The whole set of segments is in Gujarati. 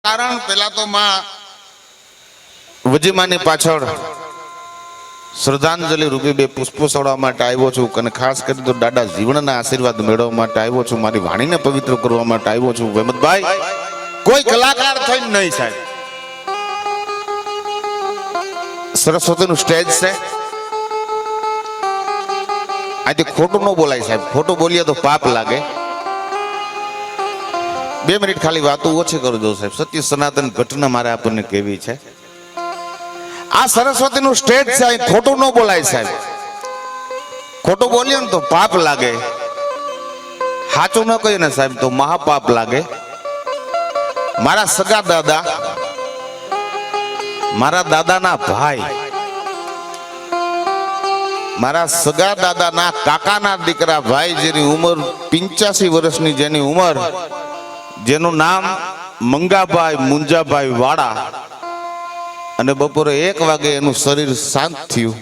કારણ પેલા તો માં વજીમાની પાછળ શ્રદ્ધાંજલિ રૂપે બે પુષ્પો ચડાવવા માટે આવ્યો છું અને ખાસ કરી તો દાદા જીવનના આશીર્વાદ મેળવવા માટે આવ્યો છું, મારી વાણીને પવિત્ર કરવા માટે આવ્યો છું. વહેમતભાઈ કોઈ કલાકાર થઈને નહીં સાહેબ, સરસ્વતીનું સ્ટેજ છે, આથી ખોટું ન બોલાય સાહેબ, ખોટું બોલીએ તો પાપ લાગે. 2 મિનિટ ખાલી વાતો ઓછી કરજો સાહેબ, સત્ય સનાતન ઘટના મારે આપણને કેવી છે. આ સરસ્વતીનું સ્ટેજ છે, અહીં ખોટું ન બોલાય સાહેબ, ખોટું બોલીએ ને તો પાપ લાગે, સાચું ન કહીએ ને સાહેબ તો મહાપાપ લાગે. મારા સગા દાદા, મારા દાદાના ભાઈ, મારા સગા દાદાના કાકાના દીકરા ભાઈ, જેની ઉંમર 85 વર્ષની, જેની ઉંમર, જેનું નામ મંગાભાઈ મુંજાભાઈ વાળા, અને બપોરે 1 વાગે એનું શરીર શાંત થયું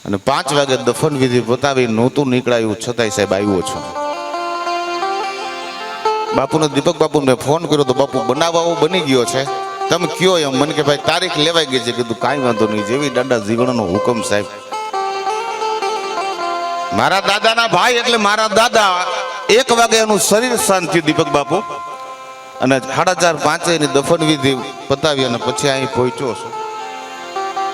અને 5 વાગે દફન વિધિ પતાવી નહોતું નીકળાયું, છતાંય સાહેબ આવ્યો છું. બાપુને, દીપક બાપુને ફોન કર્યો તો બાપુ બનાવવો બની ગયો છે, તમે કયો એમ. મને કે ભાઈ તારીખ લેવાઈ ગઈ છે. કીધું કાંઈ વાંધો નહીં, જેવી દાદા જીવનનો હુકમ સાહેબ. મારા દાદાના ભાઈ એટલે મારા દાદા, 1 વાગે એનું શરીર શાંત થયું દીપક બાપુ, અને 4:30-5 એની દફન વિધિ પતાવી અને પછી અહીં પહોંચ્યો છું.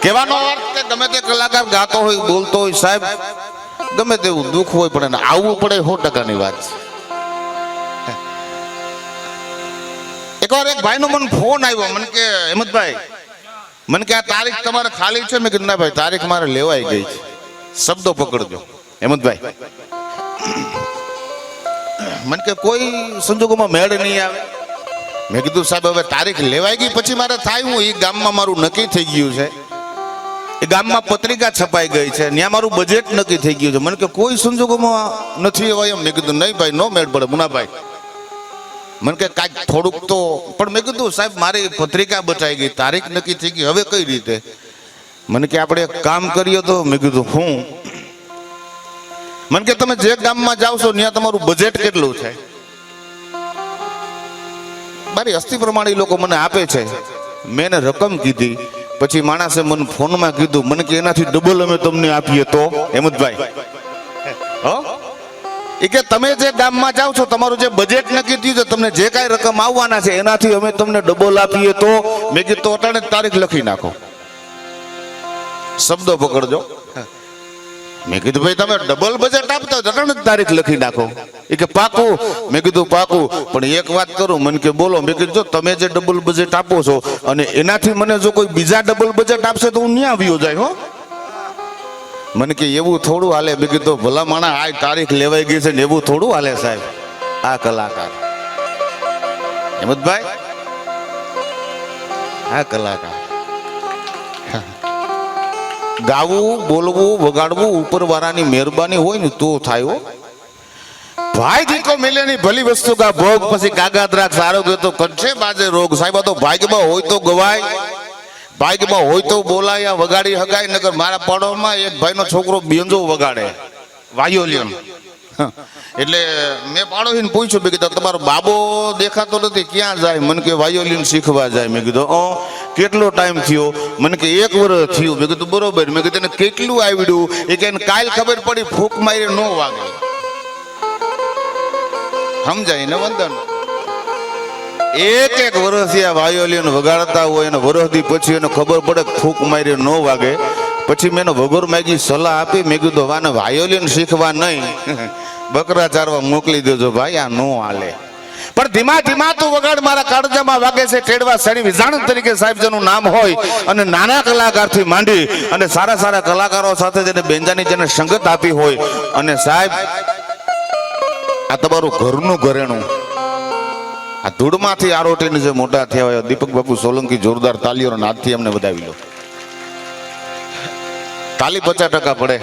કહેવાનો અર્થ કે ગમે તે કલાકાર ગાતો હોય, બોલતો હોય સાહેબ, ગમે તેવું દુઃખ હોય પણ એને આવવું પડે, 100%ની વાત છે. એકવાર એક ભાઈનો મને ફોન આવ્યો, મને કે હેમંતભાઈ, મને કે આ તારીખ તમારે ખાલી છે? મેં કીધું ના ભાઈ, તારીખ મારે લેવાઈ ગઈ છે, શબ્દો પકડજો. હેમંતભાઈ મને કે કોઈ સંજોગોમાં મેળ નહીં આવે. મેં કીધું સાહેબ હવે તારીખ લેવાઈ ગઈ પછી મારે થાય હું, એ ગામમાં મારું નક્કી થઈ ગયું છે, એ ગામમાં પત્રિકા છપાઈ ગઈ છે, ત્યાં મારું બજેટ નક્કી થઈ ગયું છે. મને કે કોઈ સંજોગોમાં નથી એવાય એમ. મેં કીધું નહીં ભાઈ, નો મેળ પડે મુનાભાઈ. મને કે કાંઈક થોડુંક તો, પણ મેં કીધું સાહેબ મારી પત્રિકા બચાઈ ગઈ, તારીખ નક્કી થઈ ગઈ, હવે કઈ રીતે? મને કે આપણે એક કામ કરીએ તો. મેં કીધું હું. મને કે તમે જે ગામમાં જાવ છો ત્યાં તમારું બજેટ કેટલું છે? મારી અસ્થિ પ્રમાણે લોકો મને આપે છે. મેં એને રકમ કીધી, પછી માણસે મને ફોનમાં કીધું, મને કે એનાથી ડબલ અમે તમને આપીએ તો? હેમંતભાઈ હો, એ કે તમે જે ગામમાં જાવ છો તમારું જે બજેટ નક્કી થયું છે, તમને જે કાંઈ રકમ આવવાના છે એનાથી અમે તમને ડબલ આપીએ તો? મેં કીધું તો અટાણે તારીખ લખી નાખો, શબ્દો પકડજો. મેં કીધું ભાઈ તમે ડબલ બજેટ આપતા હોય અટાણે તારીખ લખી નાખો. એ કે પાકું? મેં કીધું પાકું, પણ એક વાત કરું. મને કે બોલો. મેં કીધું જો તમે જે ડબલ બજેટ આપો છો અને એનાથી મને જો કોઈ બીજા ડબલ બજેટ આપશે તો હું ત્યાં આવ્યો જાય. હો, મને કે એવું થોડું હાલે. મેં કીધું ભલા માણા, આ તારીખ લેવાઈ ગઈ છે ને એવું થોડું હાલે સાહેબ. આ કલાકાર હેમંતભાઈ, આ કલાકાર, ગાવું, બોલવું, વગાડવું ઉપરવાળાની મહેરબાની હોય ને તો થાય. હો ભાઈ, જીકો મિલેની ભલી વસ્તુ કા ભોગ, પછી કાગા દ્રાક્ષ આરોગ્ય તો કરશે બાજે રોગ. સાહેબ તો ભાગ્યમાં હોય તો ગવાય, ભાગ્યમાં હોય તો બોલાય, વગાડી હગાય. નગર મારા પડોમાં એક ભાઈનો છોકરો બેંજો વગાડે, વાયોલિયન. એટલે મેં પાડોશીને પૂછ્યું, મેં કીધું તમારો બાબો દેખાતો નથી, ક્યાં જાય? મને કે વાયોલિન શીખવા જાય. મેં કીધું કેટલો ટાઈમ થયો? મને કે 1 વર્ષ થયું. મેં કીધું બરોબર. મેં કીધું કેટલું આવડ્યું? એ કે કાલ ખબર પડી, ફૂંક મારી ન વાગે. સમજાય ને વંદન? 1 વર્ષ આ વાયોલિન વગાડતા હોય અને વર્ષથી પછી એને ખબર પડે ફૂંક મારી ન વાગે. પછી મેં એને વગર માગી સલાહ આપી. મેં કીધું વાને વાયોલિન શીખવા નહીં, બકરા ચારવા મોકલી દેજો ભાઈ, આ નો હાલે. પણ ધીમા ધીમા તું વગાડ, મારા કાળજામાં વાગે છે ટેડવા સણી વિજાણ તરીકે સાહેબ જેનું નામ હોય, અને નાના કલાકારથી માંડી અને સારા સારા કલાકારો સાથે જેને બેંજાની જેને સંગત આપી હોય. અને સાહેબ આ તમારું ઘરનું ઘરેણું, આ ધૂળમાંથી આરોટીને જે મોટા થયા હોય દીપક બાપુ સોલંકી, જોરદાર તાલીઓ નાદથી અમને વધાવી લો. તાલી 50% પડે.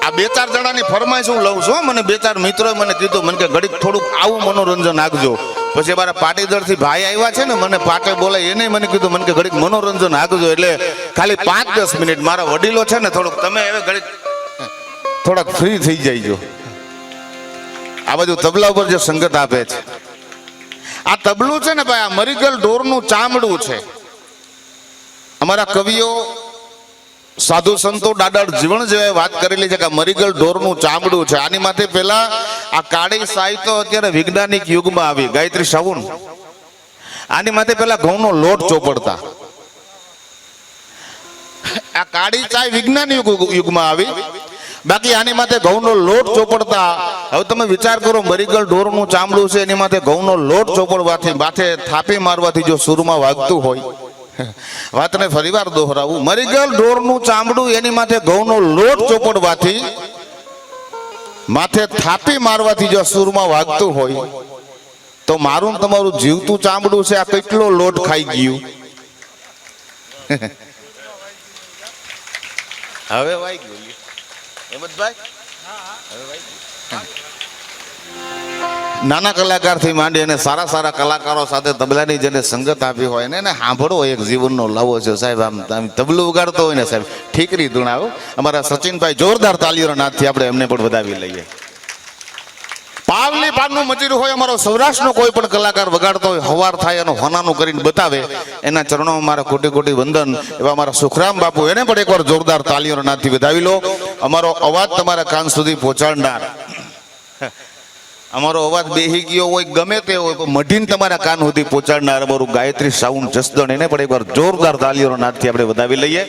આ 2-4 જણાની ફરમાઈશ હું લઉં છું. મને 2-4 મિત્રોએ મને કીધું, મને કે ઘડીક થોડુંક આવું મનોરંજન આપજો. પછી મારા પાટીદરથી ભાઈ આવ્યા છે ને, મને પાટે બોલાય, એને મને કીધું, મને કે ઘડીક મનોરંજન આપજો. એટલે ખાલી 5-10 મિનિટ મારા વડીલો છે ને, થોડુંક તમે હવે ઘડીક થોડાક ફ્રી થઈ જઈજો. આ બાજુ તબલા ઉપર જે સંગત આપે છે, આ તબલું છે ને ભાઈ, આ મરીગલ ઢોરનું ચામડું છે. અમારા કવિઓ સાધુ સંતો દાદા જીવન જેવા વાત કરેલી છે કે મરીગલ ઢોરનું ચામડું છે. આની માથે પેલા આ કાળી સાઈ તો અત્યારે વૈજ્ઞાનિક યુગમાં આવી, ગાયત્રી સાઉન્ડ. આની માથે પેલા ઘઉંનો લોટ ચોપડતા. આ કાળી ચાય વિજ્ઞાનિક યુગમાં આવી, બાકી આની માથે ઘઉંનો લોટ ચોપડતા. હવે તમે વિચાર કરો, મરીગલ ઢોરનું ચામડું છે, એની માથે ઘઉંનો લોટ ચોપડવાથી, માથે થાપી મારવાથી જો સુરમાં વાગતું હોય. વાતને ફરીવાર દોહરાવું, મરીગલ ઢોરનું ચામડું, એની માથે ઘઉંનો લોટ ચોપડવાથી, માથે થાપી મારવાથી જો સુરમાં વાગતું હોય, તો મારું તમારું જીવતું ચામડું છે, આ કેટલો લોટ ખાઈ ગયું. હવે વાઈ ગયું હેમંતભાઈ. નાના કલાકારથી માંડી અને સારા સારા કલાકારો સાથે તબલાની જેને સંગત આપી હોય ને એને સાંભળવો એક જીવનનો લાવો છે સાહેબ. આમ તબલું ઉગાડતો હોય ને સાહેબ, ઠીકરી ધૂણાવો. અમારા સચિનભાઈ જોરદાર તાલીઓના નાદથી આપણે એમને પણ વધાવી લઈએ. પાવલી પાનનું મચીરું હોય, અમારો સૌરાષ્ટ્રનો કોઈ પણ કલાકાર વગાડતો હોય, હવાર થાય એનો હોનાનું કરીને બતાવે, એના ચરણોમાં મારા કોટી કોટી વંદન. એવા અમારા સુખરામ બાપુ, એને પણ એકવાર જોરદાર તાલીઓના નાદથી વધાવી લો. અમારો અવાજ તમારા કાન સુધી પહોંચાડનાર, અમારો અવાજ બેહી ગયો હોય ગમે તે હોય પણ મઢીને તમારા કાન સુધી પહોંચાડનાર અમારું ગાયત્રી સાઉન્ડ જસદણ, એને પણ એકવાર જોરદાર તાલીઓના નાદથી આપણે વધાવી લઈએ.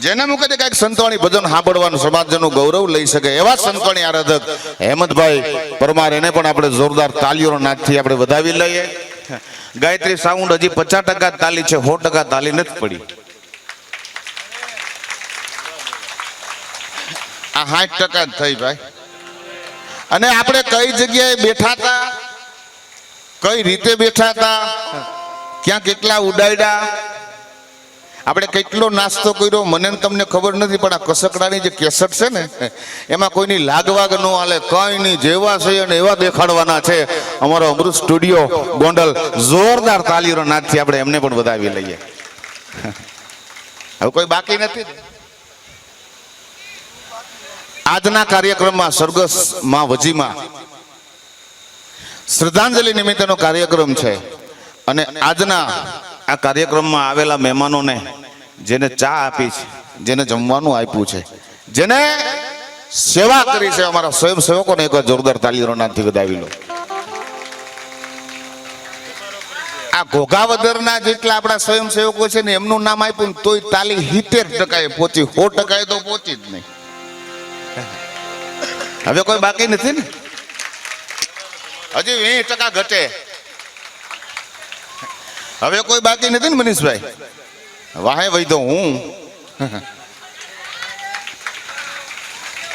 જેના મુખે કઈક સંતવાણી ભજન સાંભળવાનું સમાજનું ગૌરવ લઈ શકે એવા સંતવાણી આરાધક હેમંતભાઈ પરમાર, એને પણ આપણે જોરદાર તાલીઓના નાદથી આપણે વધાવી લઈએ. ગાયત્રી સાઉન્ડ હજી 50% તાલી છે, 100% તાલી નથી પડી. આ 60% જ થઈ ભાઈ. અને આપણે કઈ જગ્યાએ બેઠા હતા, કઈ રીતે બેઠા હતા, ક્યાં કેટલા ઉડાડ્યા, આપણે કેટલો નાસ્તો કર્યો, મને તમને ખબર નથી. પણ આ કસકડાની જે કેસેટ છે ને, એમાં કોઈની લાગવાગ ન હાલે, કઈ નહીં, જેવા છે અને એવા દેખાડવાના છે. અમારો અમૃત સ્ટુડિયો ગોંડલ, જોરદાર તાલીઓના નાદથી આપણે એમને પણ વધાવી લઈએ. હવે કોઈ બાકી નથી. આજના કાર્યક્રમમાં સરગસ માં વજીમાં શ્રદ્ધાંજલિ નિમિત્તેનો કાર્યક્રમ છે. અને આજના આ કાર્યક્રમમાં આવેલા મહેમાનોને, જેને ચા આપી છે, જેને જમવાનું આપ્યું છે, જેને સેવા કરી છે, અમારા સ્વયંસેવકોને એક જોરદાર તાલીઓના નાદથી વધાવી લો. આ ઘોઘાવદરના જેટલા આપણા સ્વયંસેવકો છે ને, એમનું નામ આપ્યું તોય તાલી 70% પહોંચી, 100% તો પહોંચી જ નહીં. હવે કોઈ બાકી નથી ને, હજી 20% ઘટે. હવે કોઈ બાકી નથી ને મનીષભાઈ? વાહે વઈ તો હું.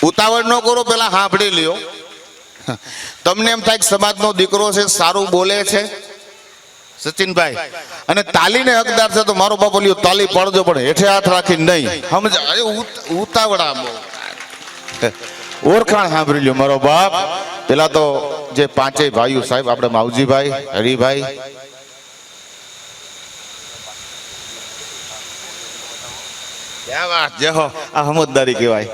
ઉતાવળ ન કરો, પેલા સાંભળી લ્યો. તમને એમ થાય કે સમાજનો દીકરો છે, સારું બોલે છે સચિનભાઈ, અને તાલીને હકદાર છે, તો મારો બાપો લ્યો તાલી પડજો, પણ હેઠે હાથ રાખી નહીં. સમજ ઉતાવળા ઓળખાણ સાંભળી લ્યો મારો બાપ. પેલા તો જે 5 ભાઈઓ સાહેબ, આપણે માવજીભાઈ, હરિભાઈ, આ સમજદારી કહેવાય.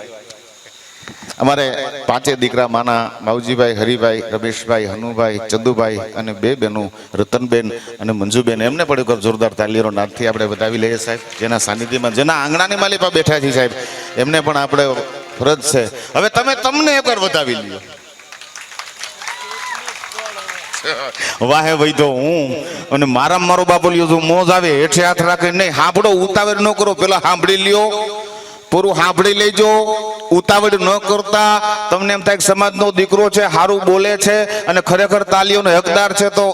અમારે 5 દીકરા માના માવજીભાઈ, હરિભાઈ, રમેશભાઈ, હનુભાઈ, ચંદુભાઈ અને 2 બહેનો રતનબેન અને મંજુબેન, એમને પણ એક જોરદાર તાલીઓના નાદથી આપણે વધાવી લઈએ સાહેબ. જેના સાનિધ્યમાં, જેના આંગણાની માલિપા બેઠા છીએ સાહેબ, એમને પણ આપણે ફરજ છે. હવે તમને એકવાર વધાવી લ્યો. વાહે વઈ તો હું, અને મારો બાપો લ્યો, જો મોજ આવે હેઠે હાથ રાખે નહીં. સાંભળો, ઉતાવળ ન કરો, પેલા સાંભળી લ્યો, પૂરું સાંભળી લેજો. ઉતાવળ ન કરતા. તમને એમ થાય કે સમાજનો દીકરો છે, સારું બોલે છે અને ખરેખર તાલીઓનો હકદાર છે, તો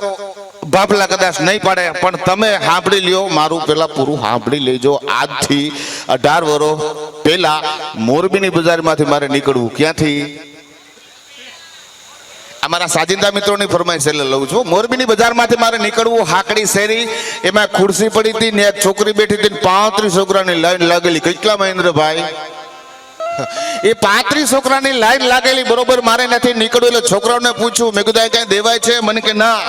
બાપલા કદાચ નહીં પાડે, પણ તમે સાંભળી લ્યો, મારું પેલા પૂરું સાંભળી લેજો. આજથી 18 વર્ષ પહેલા મોરબીની બજારમાંથી મારે નીકળવું. ક્યાંથી? અમારા સાજિંદા મિત્રોની ફરમાઈશ એટલે લઉં છું. મોરબીની બજારમાંથી મારે નીકળવું, હાકડી શેરી, એમાં ખુરશી પડી હતી ને એક છોકરી બેઠી હતી, 35 છોકરાની લાઈન લાગેલી. કેટલા મહેન્દ્રભાઈ? એ 35 છોકરાની લાઈન લાગેલી. બરોબર, મારે નથી નીકળવું. એટલે છોકરાઓને પૂછ્યું, મેં કીધું કઈ દેવાય છે? મને કે ના.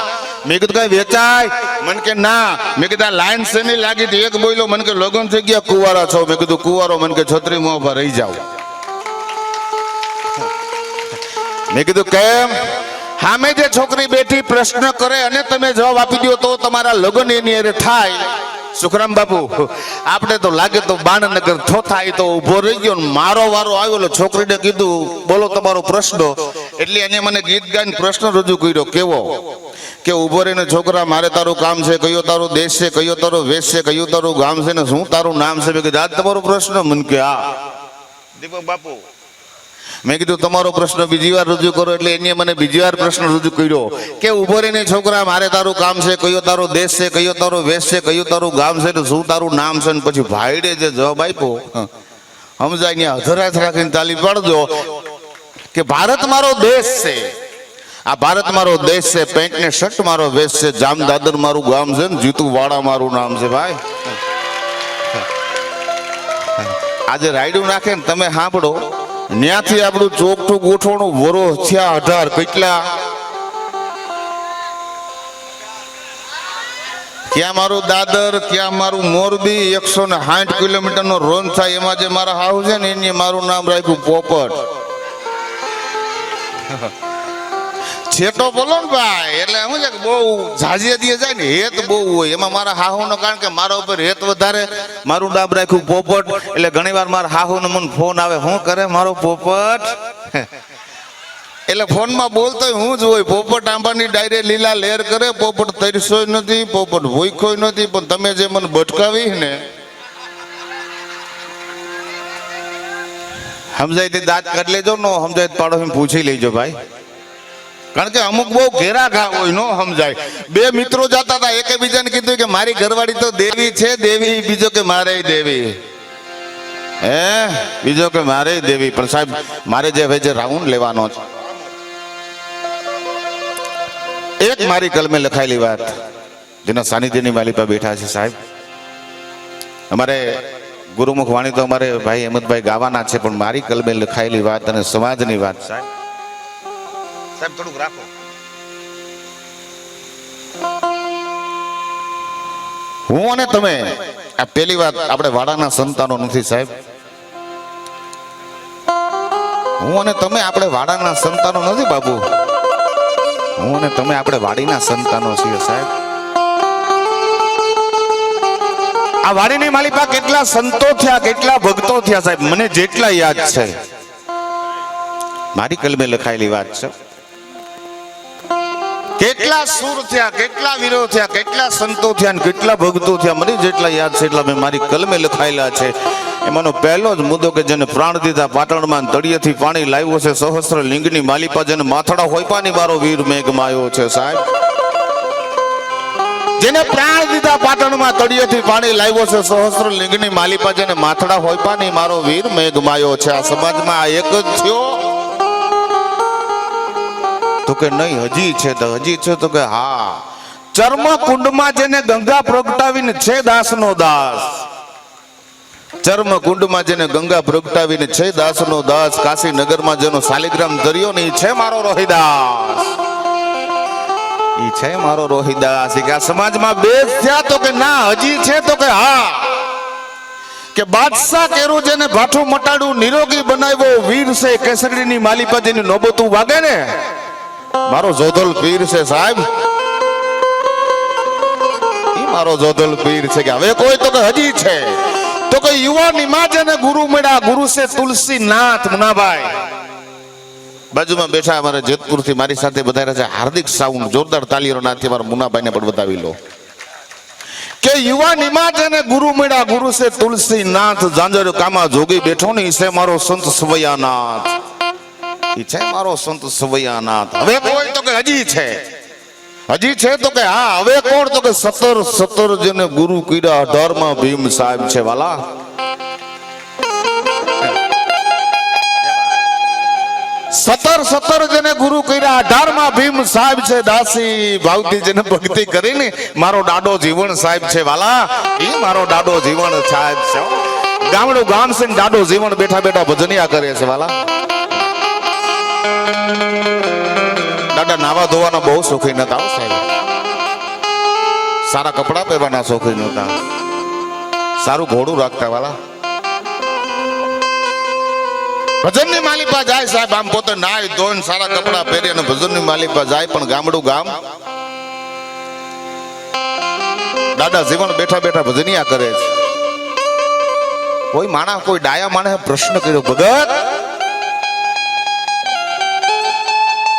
મેં કીધું કઈ વેચાય? મને કે ના. મેં કીધું લાઈન શેની લાગી હતી? એક બોલ્યો, મને કે લગ્ન થઈ ગયા, કુંવારા છો. મેં કીધું કુંવારો? મને કે છત્રી મોં પર રહી જાવ. મેં કીધું કેમ? સામે જે છોકરી બેઠી પ્રશ્ન કરે અને તમે જવાબ આપી દો તો તમારા લગ્ન એની હારે થાય. સુખરામ બાપુ, આપણે તો લાગે તો બાણનગર થોથાય તો ઉભો રહી ગયો ને મારો વારો આવ્યો. છોકરીને કીધું બોલો તમારો પ્રશ્ન, એટલે એને મને ગીત ગાઈને પ્રશ્ન રજૂ કર્યો. કેવો કે ઉભો રહીને છોકરા, મારે તારું કામ છે, કયો તારો દેશ છે, કયો તારો વેશ છે, કયું તારું ગામ છે ને શું તારું નામ છે? મેં કીધું આજ તમારો પ્રશ્ન? મને કે હા. દીપક બાપુ, મેં કીધું તમારો પ્રશ્ન બીજી વાર રજૂ કરો. એટલે એને મને બીજી વાર પ્રશ્ન રજૂ કર્યો કે ઉભો રહીને છોકરા, મારે તારું કામ છે, કયો તારો દેશ છે, કયો તારો વેશ છે, કયું તારું ગામ છે ને શું તારું નામ છે? ને પછી ભાઈડે જે જવાબ આપ્યો સમજાય ને અધરાશ રાખીને તાલી પાડજો કે ભારત મારો દેશ છે, આ ભારત મારો દેશ છે, પેન્ટ ને શર્ટ મારો વેશ છે, જામદાદર મારું ગામ છે ને જીતુ વાળા મારું નામ છે. ભાઈ આજે રાયડું નાખે ને તમે સાંભળો, ન્યાથી આપણું ચોકઠું ગોઠવણું વરો થયા 18 કેટલા, ક્યાં મારું દાદર, ક્યાં મારું મોરબી, 160 કિલોમીટરનો રોન થાય. એમાં જે મારા હાઉસ છે ને એને મારું નામ રાખ્યું પોપટ. છેટો બોલો ને ભાઈ, એટલે શું છે કે બહુ ઝાઝિયા જાય ને હેત બહુ હોય એમાં મારા હાહુનો, કારણ કે મારા ઉપર હેત વધારે, મારું નામ રાખ્યું પોપટ. એટલે ઘણી વાર મારા હાહુનો મને ફોન આવે, શું કરે મારો પોપટ? એટલે ફોનમાં બોલતો હું જ હોય, પોપટ આંબાની ડાયરે લીલા લેર કરે, પોપટ તરસ્યો નથી, પોપટ ભૂખ્યો નથી, પણ તમે જે મને ભટકાવી ને સમજાય તે દાંત કાઢી લેજો, નો સમજાય પાડોશી પૂછી લેજો ભાઈ, કારણ કે અમુક બહુ ઘેરા ઘા હોય, નો સમજાય. બે મિત્રો જતા હતા, એકે બીજાને કીધું કે મારી ઘરવાળી તો દેવી છે દેવી, બીજો કે મારે દેવી, બીજો કે મારે દેવી. પણ સાહેબ મારે જે રાઉન્ડ લેવાનો છે, એક મારી કલમે લખાયેલી વાત, જેના સાનિધ્યની માલિપા બેઠા છે સાહેબ. અમારે ગુરુમુખ વાણી તો અમારે ભાઈ અહેમદભાઈ ગાવાના છે, પણ મારી કલમે લખાયેલી વાત અને સમાજની વાત સાહેબ. સાહેબ થોડુંક રાખો. હું અને તમે, આ પેલી વાત, આપણે વાડાના સંતાનો નથી સાહેબ. હું અને તમે આપણે વાડાના સંતાનો નથી બાપુ, હું અને તમે આપણે વાડીના સંતાનો છીએ સાહેબ. આ વાડીની માલિપા કેટલા સંતો થયા, કેટલા ભક્તો થયા સાહેબ, મને જેટલા યાદ છે મારી કલમે લખાયેલી વાત છે. કેટલા સુર થયા, કેટલા વીરો થયા, કેટલા સંતો થયા અને કેટલા ભક્તો થયા, મને જેટલા યાદ છે એટલા મેં મારી કલમે લખાયેલા છે. એમાંનો પહેલો જ મુદ્દો કે જેને પ્રાણ દીધા પાટણમાં તળિયેથી પાણી લાવ્યો છે, સહસ્ત્ર લિંગની માલિપા જેને માથડા હોયપાની મારો વીર મેઘમાયો છે સાહેબ. જેને પ્રાણ દીધા પાટણમાં તળિયેથી પાણી લાવ્યો છે, સહસ્ત્ર લિંગની માલિપા જેને માથડા હોયપાની મારો વીર મેઘમાયો છે. આ સમાજમાં આ એક જ થયો તો કે નહીં હજી છે? તો હજી છે તો કે હા. ચર્મ કુંડમાં જેને ગંગા પ્રગટાવીને છે દાસનો દાસ, ચર્મ કુંડમાં જેને ગંગા પ્રગટાવીને છે દાસનો દાસ, કાશી નગરમાં જેનો શાલિગ્રામ દરિયો ને છે મારો રોહિદાસ, ઈ છે મારો રોહિદાસ. કે આ સમાજમાં બે થયા તો કે ના હજી છે તો કે હા. કે બાદશાહ કેરું જેને ભાઠું મટાડું નિરોગી બનાવ્યો વીર છે, કેસરીની માલિપા જેની નોબતું વાગે ને મારો જોધલ પીર છે સાહેબ, ઈ મારો જોધલ પીર છે. કે હવે કોઈ તો કે હજી છે તો કે યુવાની માં જેને ગુરુ મળ્યા, ગુરુ છે તુલસીનાથ મુનાભાઈ. બાજુમાં બેઠા અમારા જેતપુર થી મારી સાથે બધા છે, હાર્દિક સાઉન્ડ જોરદાર તાલીઓ નાથી મારા મુનાભાઈ ને પણ બતાવી લો. કે યુવાની માં જેને ગુરુ મળ્યા, ગુરુ છે તુલસીનાથ, ઝાંઝર કામા જોગી બેઠો ને ઈસે મારો સંત સવૈયાનાથ, ઈ છે મારો સંત સવૈયાનાથ. હવે કોઈ તો કે હજી છે, હજી છે તો કે હા. હવે કોણ? તો કે 17 જેને ગુરુ કર્યા 18માં ભીમ સાહેબ છે વાલા. 17 જેને ગુરુ કર્યા 18માં ભીમ સાહેબ છે. દાસી ભાવથી જેને ભક્તિ કરીને મારો દાડો જીવન સાહેબ છે વાલા, ઈ મારો દાડો જીવન સાહેબ છે. ગામડું ગામ છે, દાડો જીવન બેઠા બેઠા ભજનિયા કરે છે વાલા. દાદા નાવા ધોવાના બહુ શોખીન હતા સાહેબ, સારા કપડા પહેરવાના શોખીન હતા, સારું ઘોડું રાખતા વાલા. ભજનની માલિપા જાય સાહેબ, આમ પોતે નાય ધોઈને સારા કપડા પહેરી અને ભજનની માલિપા જાય, પણ ગામડું ગામ દાદા જીવન બેઠા બેઠા ભજનિયા કરે છે. કોઈ માણસ, કોઈ ડાયા માણસે પ્રશ્ન કર્યો, ભગત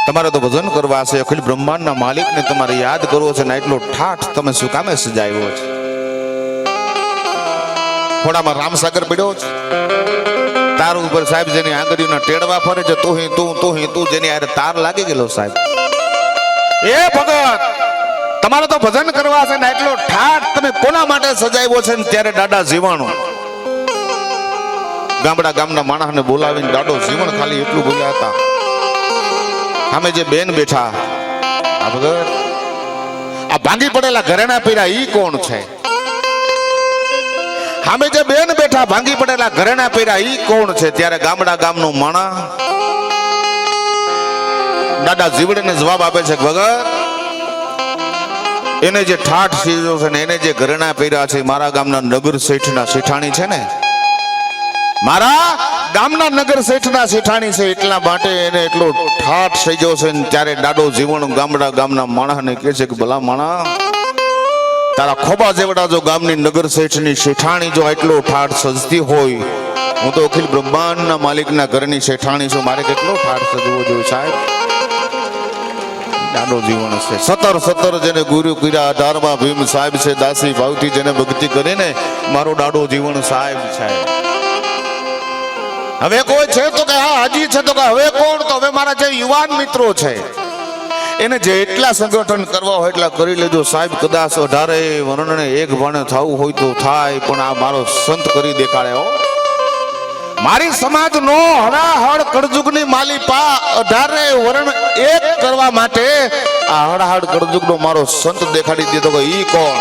તમારે તો ભજન કરવા છે, અખિલ બ્રહ્માંડના માલિકને તમારે યાદ કરવો છે ને એટલો ઠાઠ તમે શું કામે સજાવ્યો છે? થોડામાં રામસાગર પડ્યો છે, તાર ઉપર સાહેબ જેની આંગળીઓના ટેડવા ફરે છે, તું જેની આરે તાર લાગી ગયેલો સાહેબ. એ ભગત તમારે તો ભજન કરવા છે ને એટલો ઠાઠ તમે કોના માટે સજાવ્યો છે? ત્યારે દાદા જીવાણું ગામડા ગામના માણસને બોલાવીને દાદો જીવણ ખાલી એટલું બોલ્યા હતા, અમે જે બેન બેઠા આ ભગત આ ભાંગી પડેલા ઘરેણા પીરા ઈ કોણ છે? અમે જે બેન બેઠા ભાંગી પડેલા ઘરેણા પીરા ઈ કોણ છે? ત્યારે ગામડા ગામનો માણા દાદા જીવડને જવાબ આપે છે, ભગત એને જે ઠાઠ સીજો છે ને એને જે ઘરેણા પીરા છે મારા ગામના નગર શેઠના શેઠાણી છે ને, મારા ગામના નગર શેઠના શેઠાણી છે, એટલા માટે એને એટલો ઠાઠ સજ્યો છે. ત્યારે દાડો જીવણ ગામડા ગામના માણસને કહે છે કે ભલા માણા, તારા ખોબા જેવડા જો ગામની નગર શેઠની શેઠાણી જો એટલો ઠાઠ સજતી હોય, હું તો અખિલ બ્રહ્માંડના માલિકના ઘરની શેઠાણી છું, મારે કેટલો ઠાઠ સજવો જોઈએ સાહેબ? દાડો જીવણ છે. 17 જેને ગુરુ કર્યા, 18માં ભીમ સાહેબ છે, દાસી ભાવથી જેને ભક્તિ કરીને મારો દાડો જીવણ સાહેબ છે. હવે કોઈ છે તો કે હા હજી છે તો કે હવે કોણ? તો હવે મારા જે યુવાન મિત્રો છે એને જેટલા સંગઠન કરવા હોય એટલા કરી લેજો સાહેબ. કદાચ 18 વર્ણને એક ભાણે થવું હોય તો થાય, પણ આ મારો સંત કરી દેખાડે હો. મારી સમાજ નો હડાહડ કળજુગની માલિપા 18 વર્ણ એક કરવા માટે આ હડાહડ કળજુગનો મારો સંત દેખાડી દીધો કે ઈ કોણ?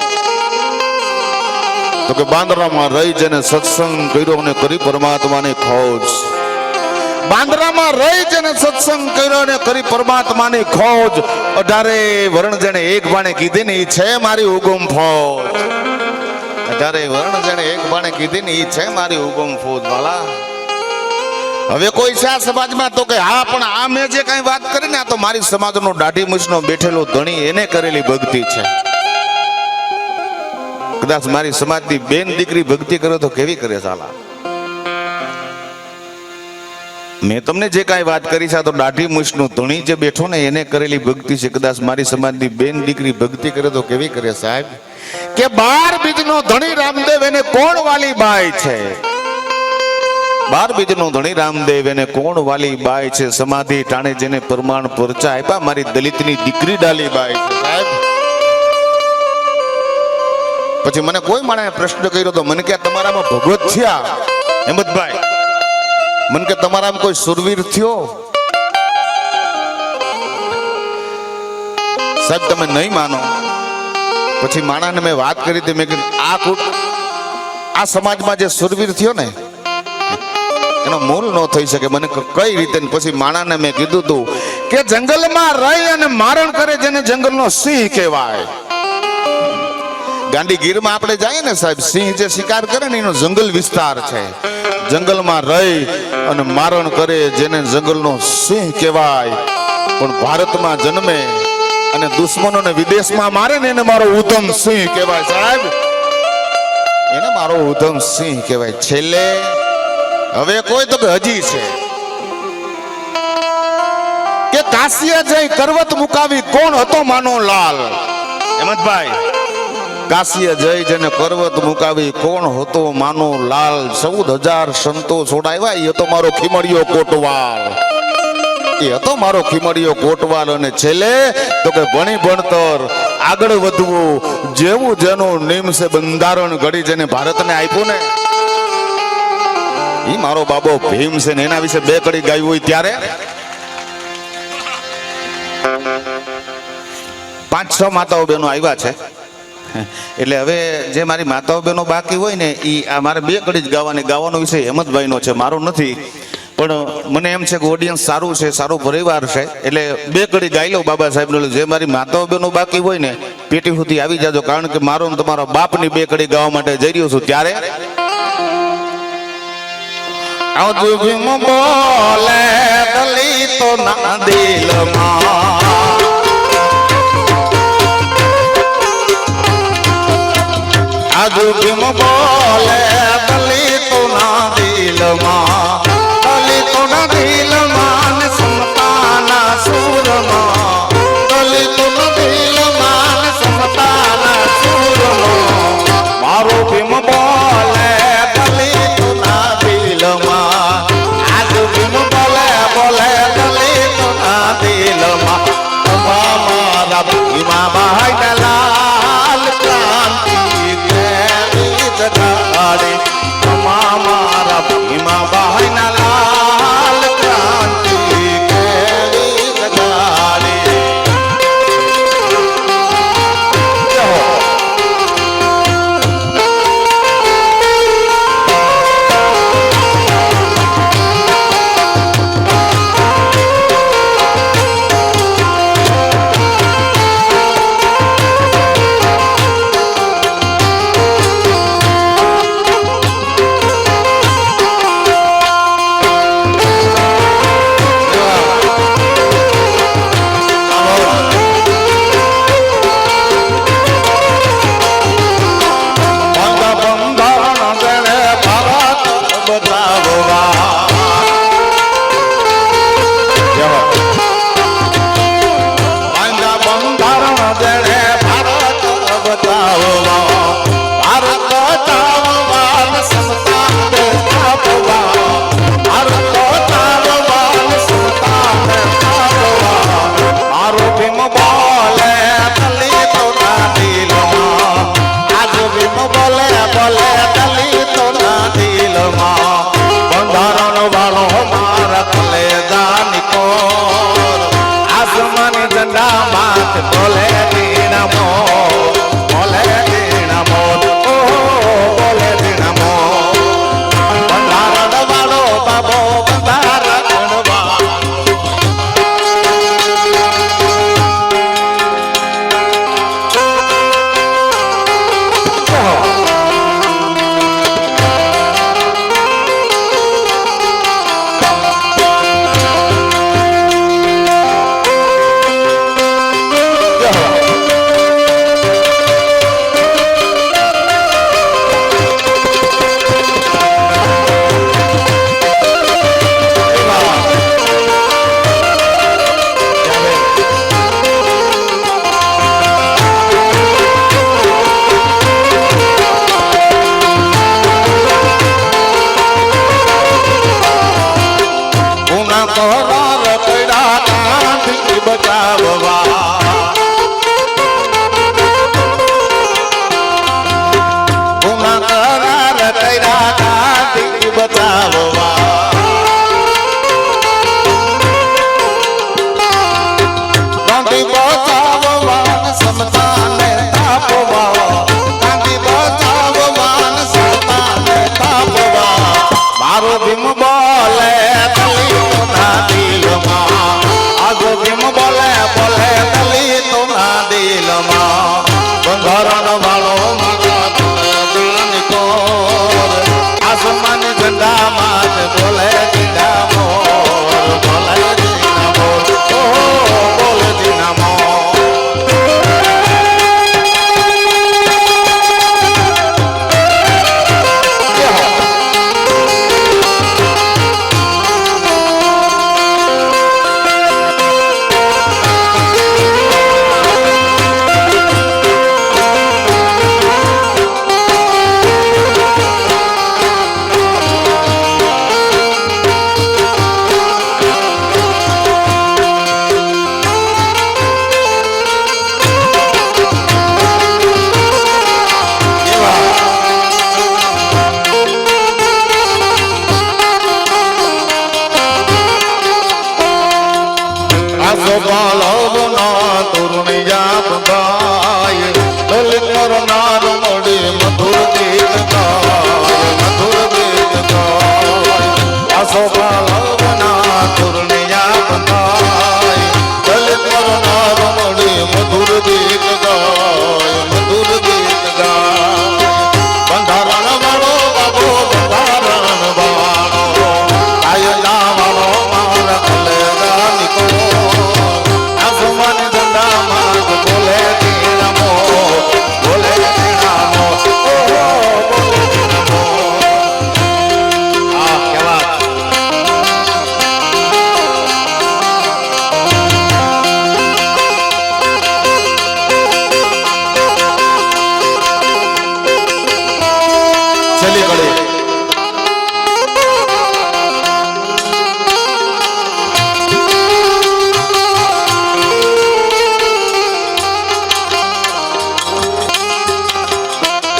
તો કે બાંદ્રામાં રહી જેને સત્સંગ કર્યો અને કરી પરમાત્માની ખોજ. બાંદ્રામાં રહી જેને સત્સંગ કર્યો અને કરી પરમાત્માની ખોજ, 18 વર્ણ જેને એક બાણે કીધી ને ઈ છે મારી ઉગમ ફોજ. 18 વર્ણ જેને એક બાણે કીધી ને ઈ છે મારી ઉગમ ફોજ. વાલા હવે કોઈ છે આ સમાજમાં તો કે હા, પણ આ મેં જે કઈ વાત કરી ને આ તો મારી સમાજનો દાઢી મૂછનો બેઠેલો ધણી એને કરેલી ભક્તિ છે. કદાચ મારી સમાજની બેન દીકરી ભક્તિ કરે તો કેવી કરે સાલા? મેં તમને જે કાંઈ વાત કરી છે તો દાઢી મૂછનો ધણી જે બેઠો ને એને કરેલી ભક્તિ છે. કદાચ મારી સમાજની બેન દીકરી ભક્તિ કરે તો કેવી કરે સાહેબ? કે 12 બીજનો ધણી રામદેવ એને કોણ વાલી બાઈ છે? 12 બીજનો ધણી રામદેવ એને કોણ વાલી બાઈ છે? સમાધિ ટાણે જેને પ્રમાણ પરચા આપ્યા મારી દલિતની દીકરી ડાલી બાઈ છે સાહેબ. પછી મને કોઈ માણસે પ્રશ્ન કર્યો તો મને કે તમારામાં ભગવત થયા હેમંતભાઈ, મને કે તમારામાં કોઈ સુરવીર થયો? સાહેબ તમે નહીં માનો, પછી માણાને મેં વાત કરી હતી, મેં કીધું આ સમાજમાં જે સુરવીર થયો ને એનો મૂળ ન થઈ શકે. મને કઈ રીતે? પછી માણાને મેં કીધું તું કે જંગલમાં રહી અને મારણ કરે જેને જંગલનો સિંહ કહેવાય. ગાંડી ગીરમાં આપણે જઈએ ને સાહેબ, સિંહ જે શિકાર કરે ને એનો જંગલ વિસ્તાર છે. જંગલમાં રહી અને મારણ કરે જેને જંગલનો સિંહ કહેવાય, પણ ભારતમાં જન્મે અને દુશ્મનોને વિદેશમાં મારે ને એને મારો ઉત્તમ સિંહ કહેવાય સાહેબ. એને મારો ઉત્તમ સિંહ કહેવાય. છેલ્લે હવે કોઈ તો હજી છે કે કાશીએ જઈ કરવત મુકાવી કોણ હતો માનો લાલ? હેમંતભાઈ, કાશીએ જઈ જેને પર્વત મુકાવી કોણ હતો માનો લાલ? 14,000 સંતો છોડાવ્યા, એ હતો મારો ખીમડિયો કોટવાલ. એ હતો મારો ખીમડિયો કોટવાલ. અને છેલ્લે તો કે ભણી ભણતર આગળ વધવું જેવું જેનું નિયમ છે બંધારણ ઘડી જેને ભારતને આપ્યું ને ઈ મારો બાબો ભીમ છે ને એના વિશે 2 કડી ગાયું હોય ત્યારે 5-6 માતાઓ બહેનો આવ્યા છે. એટલે હવે જે મારી માતાઓ બહેનો બાકી હોય ને એ મારે 2 કડી જ ગાવાનો વિષય હેમંતભાઈનો છે, મારો નથી. પણ મને એમ છે કે ઓડિયન્સ સારું છે, સારો પરિવાર છે, એટલે 2 કડી ગાઈ લો બાબા સાહેબ. જે મારી માતાઓ બહેનો બાકી હોય ને પેટી સુધી આવી જાજો, કારણ કે મારો તમારા બાપની 2 કડી ગાવા માટે જઈ રહ્યો છું. ત્યારે આજુ ભીમ બોલે દલિતો ના દિલમાં આજુ ભીમ બોલે દલિતો ના દિલમાં દલિતો ના દિલમાં ને સમતાના સુરમાં દલિતો ના દિલમાં ને સમતાના સુરમાં મારો ભીમ બોલે દલિતો ના દિલમાં આજુ ભીમ બોલે બોલે દલિતો ના દિલમાં મારા ભીમા ભાઈ લાલ ક્રાંતિ જગાડે મારા ભીમા ભાઈ ના લાલ ક્રાંતિ કેવી જગાડે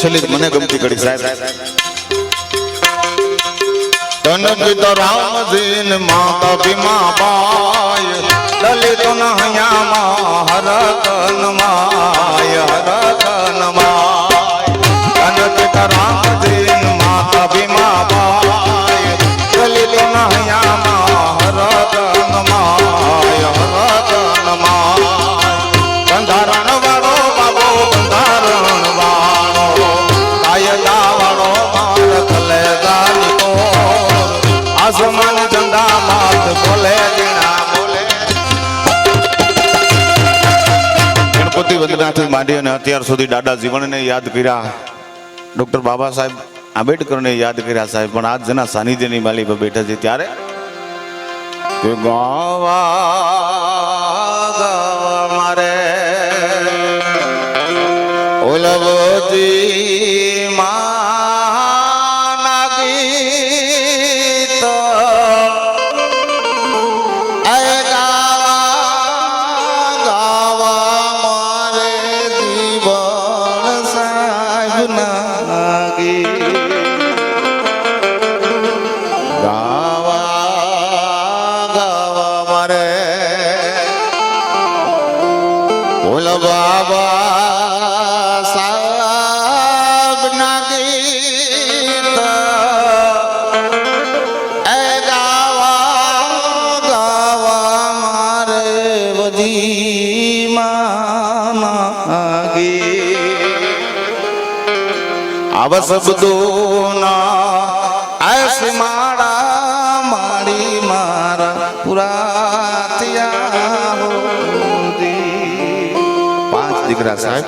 છેલ્લી મને ગમતી કરી સાહેબ. ધન પિતા રામજી ને માતા ભીમા બાઈ, લલિતો નહયામાં હરકન માય હરકન માય. ધન પિતા રામજી ને માતા ભીમા બાઈ, લલિતો નહયામાં હરકન માય હરકન માય. બંધારણ વાળો બાબો બંધારણ વાળો, કાયદા વાળો માર કલેદાની કો, આસમાન ઝંડા માત બોલે દીના બોલે. ગણપતિ વંદનાથી માંડી અને અત્યાર સુધી દાદા જીવનને યાદ કર્યા, ડોક્ટર બાબા સાહેબ આંબેડકરને યાદ કર્યા સાહેબ, પણ આજ જેના સાનિધ્યની માલી પર બેઠા છે ત્યારે કે ગાવા ગાવા મારે ઓલવજી માના ગીત, એ ગાવા ગાવા મારે જીવન સાહેબના ગીત. બાબા સાહેબ ના ગીત, એ ગાવા ગાવા મારે વજી માના ગીત. આવા શબ્દોના આસી માળા મારી મારા પૂરા થયા દીકરા સાહેબ.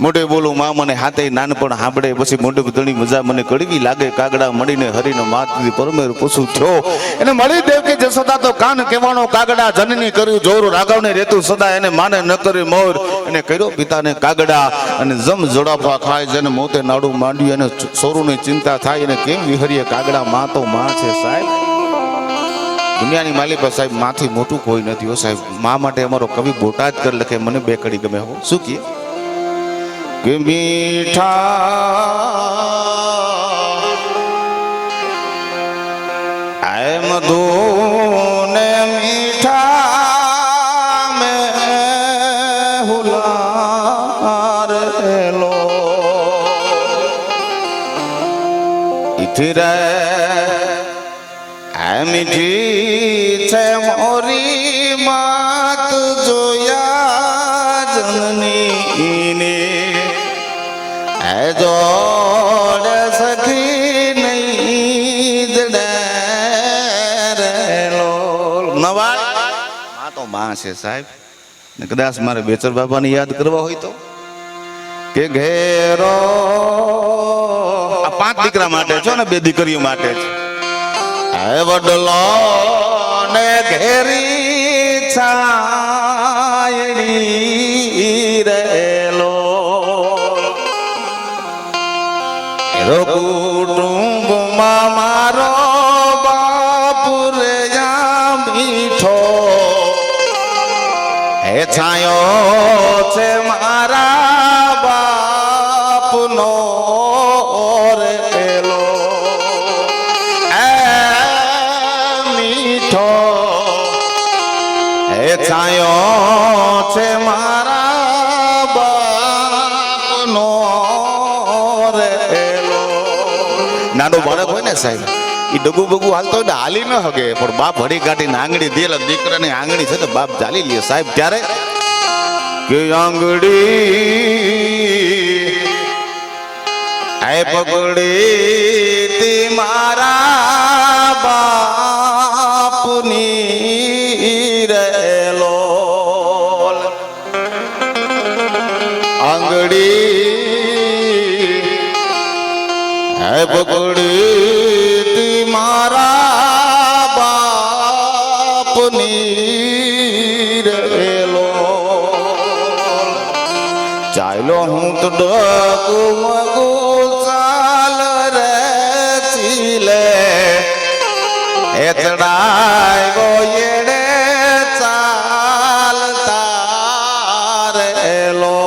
મોઢે બોલું માં મને હાથે નાનપણ હાંભળે, પછી મોઢે ઘણી મજા મને કડવી લાગે. કાગડા મળીને હરીનો માતથી પરમેર પૂછું થયો, એને મળી દેવકી જસોદા તો કાન કહેવાનો કાગડા. જનની કર્યું જોર રાઘવને રેતું સદા, એને માને ન કરી મોર. એને કર્યો પિતાને કાગડા, અને જમ જોડાફા ખાય જેને મોતે નાડું માંડ્યું. અને સોરુની ચિંતા થાય, એને કેમ વિહરીએ કાગડા. માં તો માં છે સાહેબ, દુનિયાની માલિક સાહેબ માંથી મોટું કોઈ નથી હો સાહેબ. મા માટે અમારો કવિ બોટાદ કર લખે, મને બે કડી ગમે હો. શું કહે કે મીઠા આય મધુ ને મીઠા મે હુલારેલો ઇથી રે મીઠી છે મોરી માત જોયા જનની, એ જોડ સખી નહીં જડે રેલો. નવા માં તો માં છે સાહેબ. ને કદાચ મારે બેચર બાબાને યાદ કરવા હોય તો કે ઘેરો, આ 5 દીકરા માટે છો ને 2 દીકરીઓ માટે છે. વડલો ને ઘેરી છાયડી રેલો, કુટુંબમાં મારો બાપુ રે મીઠો, હે છાયો છે મારા બાપનો રેલો. છાયો છે મારા બાપનો રેલો. નાનો બાળક હોય ને સાહેબ, એ ડગુ બગુ હાલતો હોય ને હાલી ન હગે, પણ બાપ હળી કાઢીને આંગળી દેલ, દીકરાની આંગળી છે તો બાપ ચાલી લે સાહેબ. ત્યારે કે આંગળી આય પકડી તી મારા બાપની રેલો. આંગળી આય પકડી મારા બાપની રેલો. ચાલો હું તો ડગું ચાલ રે ચીલે, એ ચડાય ગોયડે ચાલતા રેલો.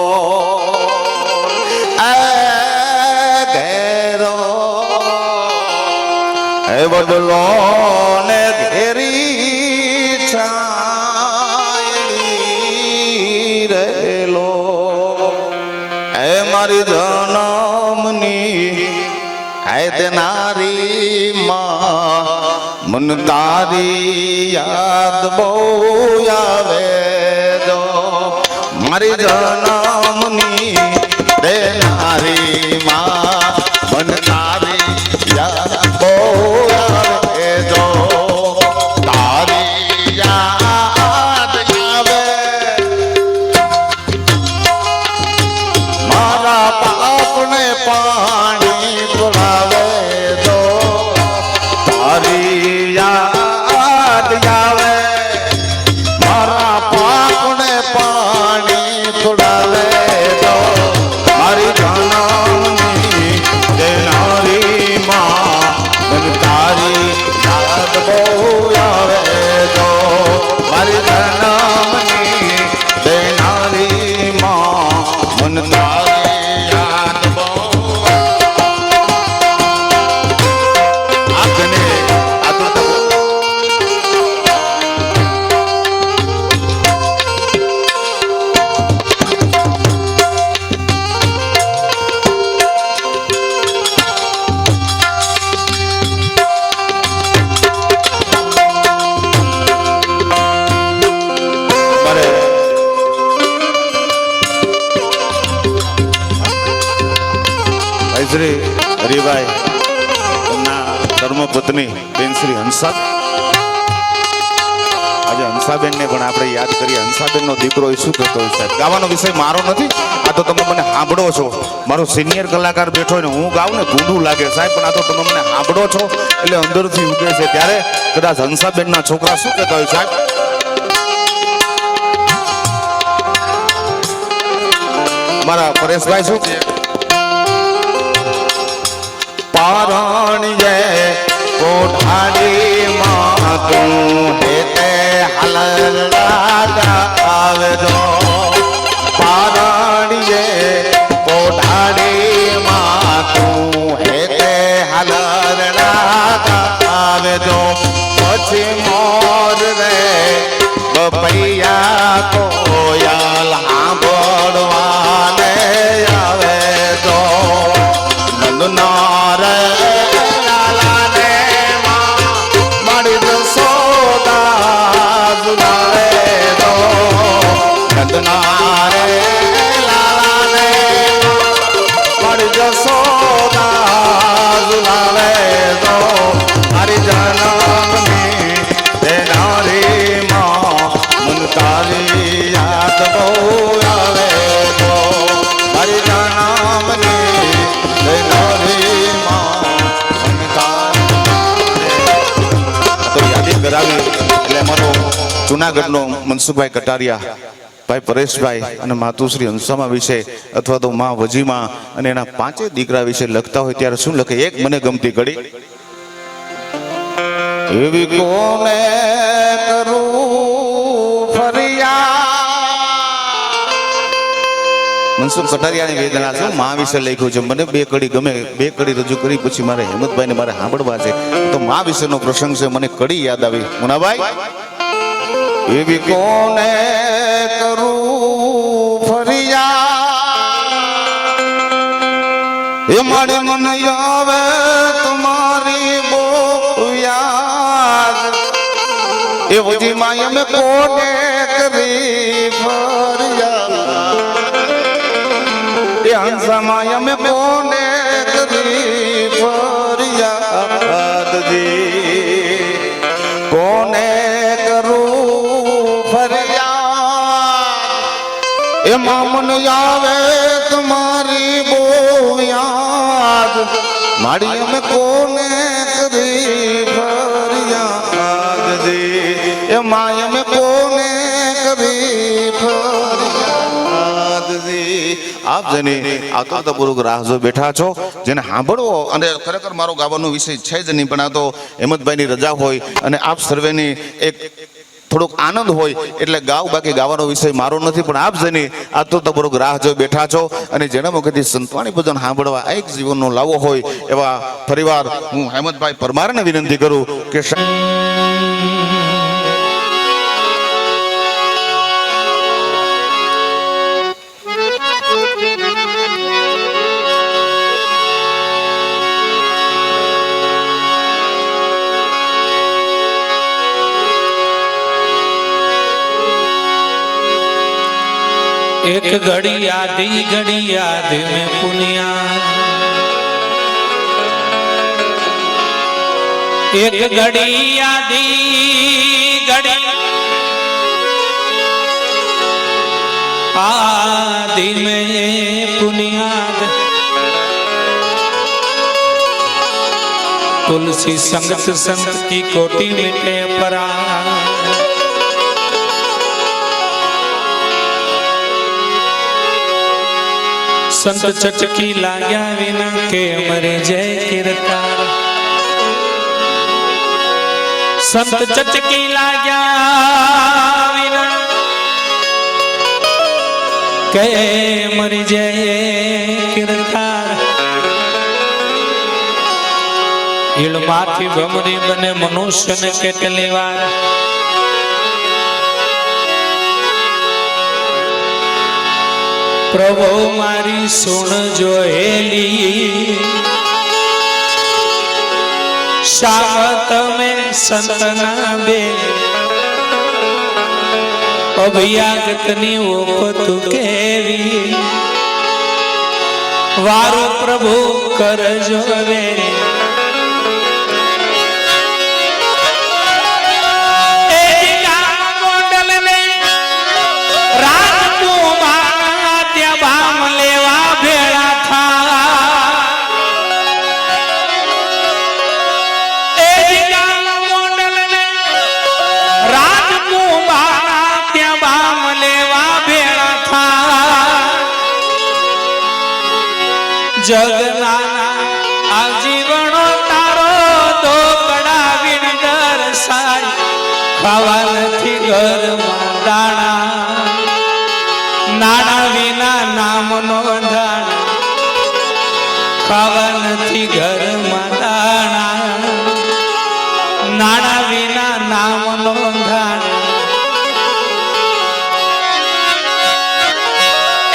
હે બબલો ને ઘેરી છાયડી રહેલો હે મારી જન્મની હે દેનારી માં મન તારી યાદ બહુ આવે જો મારી જન્મની દેનારી માં મન તારી યાદ બહુ આવે જો તારી યાદ આવે મારા પાપને પાણી પડાવે જો તારી યાદ આવે મારા પાપને પાણી પડાવે જો મારી જન્મની દેનારી માં મન તારી યાદ બહુ આવે જો મારી જન્મની દેનારી માં મન તારી યાદ બહુ આપને આ તો મારે ભાઈ શ્રી હરિભાઈ એમના ધર્મપત્ની બેન શ્રી હંસા આજે હંસાબેન ને પણ આપણે યાદ કરીએ હંસાબેન નો દીકરો એ શું કહેતો હોય સાહેબ ગાવાનો વિષય મારો નથી આ તો તમે મને સાંભળો છો મારો સિનિયર કલાકાર બેઠો ને હું ગાઉં ને ગૂંઢું લાગે સાહેબ પણ આ તો તમે મને સાંભળો છો એટલે અંદરથી ઉગે છે ત્યારે કદાચ હંસાબેન ના છોકરા શું કહેતા હોય સાહેબ મારા પરેશભાઈ શું કહે પારણજે કોઠાડી માં તું હેતે હલડા આવજો પારણજે કોઠાડી માં તું હેતે હલડા આવજો પછી મોર રે બપૈયા કોયલ સાંભળવાને આવે તો નંદના રે લાલા ને માં મારી જસોદા જુદાવે તો નંદના રે લાલા ને મારી જસોદા જુદાવે તો મારી જન્મની દેનારી માં મન તારી યાદ બહુ આવે તો મારી જન્મની દેનારી માં મન તારી તો યાદી કરાવી એટલે અમારો જુનાગઢનો મનસુખભાઈ કટારિયા ભાઈ પરેશભાઈ અને માતુશ્રી હંસામા વિશે અથવા તો મા વજીમાં અને એના 5 દીકરા વિશે લખતા હોય ત્યારે શું લખે એક મને ગમતી કડી એવી કોને કરું ફરિયાદ મનસુખ કટારિયાની વેદના છે મા વિશે લખ્યું છે મને 2 કડી ગમે 2 કડી રજૂ કરી પછી મારે હેમંતભાઈને મારે સાંભળવા છે તો મા વિશેનો પ્રસંગ છે મને કડી યાદ આવી મુનાભાઈ એવી કોને કરું ફરિયાદ એ મારી મને આવે તમારી બહુ યાદ એ વજી માય મેં કોને કરી ફરિયાદ એ હંસા માય મેં કોને કરી ફરિયાદ જી કોને એ મામન આવે તમારી બહુ યાદ મારી અમે કોને કરી ફરિયાદ જી એ માય અમે કોને કરી ફરિયાદ જી આપ જેની આતુરતાપૂર્વક રાહ જો બેઠા છો જેને સાંભળવો અને ખરેખર મારો ગાવાનો વિષય છે જ નહીં પણ આ તો હેમંતભાઈની રજા હોય અને આપ સર્વેની એક થોડોક આનંદ હોય એટલે ગાવ, બાકી ગાવાનો વિષય મારો નથી. પણ આપ જેની આતુરતાપૂર્વક રાહ જોઈ બેઠા છો અને જેના મુખેથી સંતવાણી ભજન સાંભળવા એક જીવનનો લાવો હોય એવા પરિવાર હું હેમંતભાઈ પરમારને વિનંતી કરું કે एक घड़ी याद में पुनिया, एक घड़ी आदि में पुनियाद, तुलसी संगत संत की कोटि मिटे परा। संत चटकी लाग्या विना के मरे जय कीर्तार, संत चटकी लाग्या विना के मरे जय कीर्तार। ઈળમાંથી ભમરી બને મનુષ્યને કેટલી વાર, પ્રભુ મારી સુણ જોયેલી, શામ તમે સંતના બે અભિયાગતની ઓપતું કેવી, વારો પ્રભુ કરજો વે। જગના આજીવણો તારો દોકડા વિણગર સાઈ, ખાવા નથી ઘરમાં દાણા, નાણા વિના નામનો દાણા, ખાવા નથી ઘરમાં દાણા, નાણા વિના નામનો દાણા।